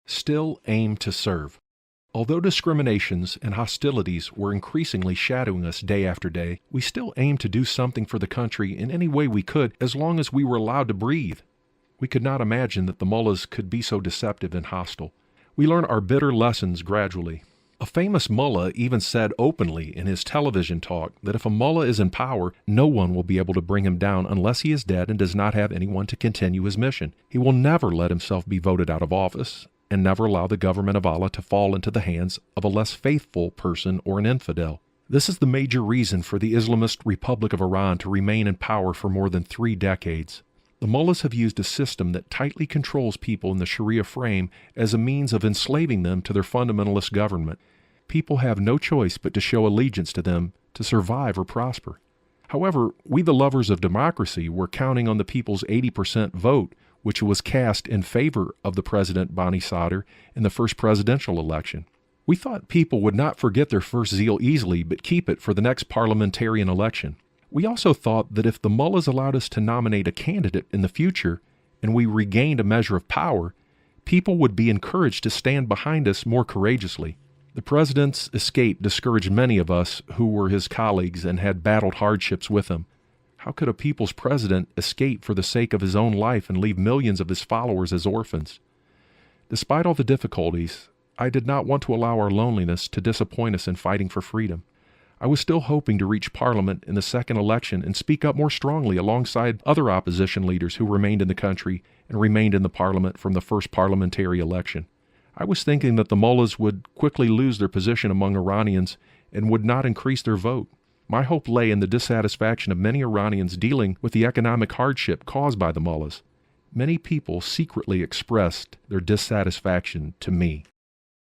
Still aim to serve. Although discriminations and hostilities were increasingly shadowing us day after day, we still aimed to do something for the country in any way we could as long as we were allowed to breathe. We could not imagine that the mullahs could be so deceptive and hostile. We learned our bitter lessons gradually. A famous mullah even said openly in his television talk that if a mullah is in power, no one will be able to bring him down unless he is dead and does not have anyone to continue his mission. He will never let himself be voted out of office and never allow the government of Allah to fall into the hands of a less faithful person or an infidel. This is the major reason for the Islamist Republic of Iran to remain in power for more than 3 decades. The mullahs have used a system that tightly controls people in the Sharia frame as a means of enslaving them to their fundamentalist government. People have no choice but to show allegiance to them to survive or prosper. However, we the lovers of democracy were counting on the people's 80% vote, which was cast in favor of the President Bani Sadr in the first presidential election. We thought people would not forget their first zeal easily, but keep it for the next parliamentarian election. We also thought that if the mullahs allowed us to nominate a candidate in the future, and we regained a measure of power, people would be encouraged to stand behind us more courageously. The president's escape discouraged many of us who were his colleagues and had battled hardships with him. How could a people's president escape for the sake of his own life and leave millions of his followers as orphans? Despite all the difficulties, I did not want to allow our loneliness to disappoint us in fighting for freedom. I was still hoping to reach Parliament in the second election and speak up more strongly alongside other opposition leaders who remained in the country and remained in the Parliament from the first parliamentary election. I was thinking that the mullahs would quickly lose their position among Iranians and would not increase their vote. My hope lay in the dissatisfaction of many Iranians dealing with the economic hardship caused by the mullahs. Many people secretly expressed their dissatisfaction to me.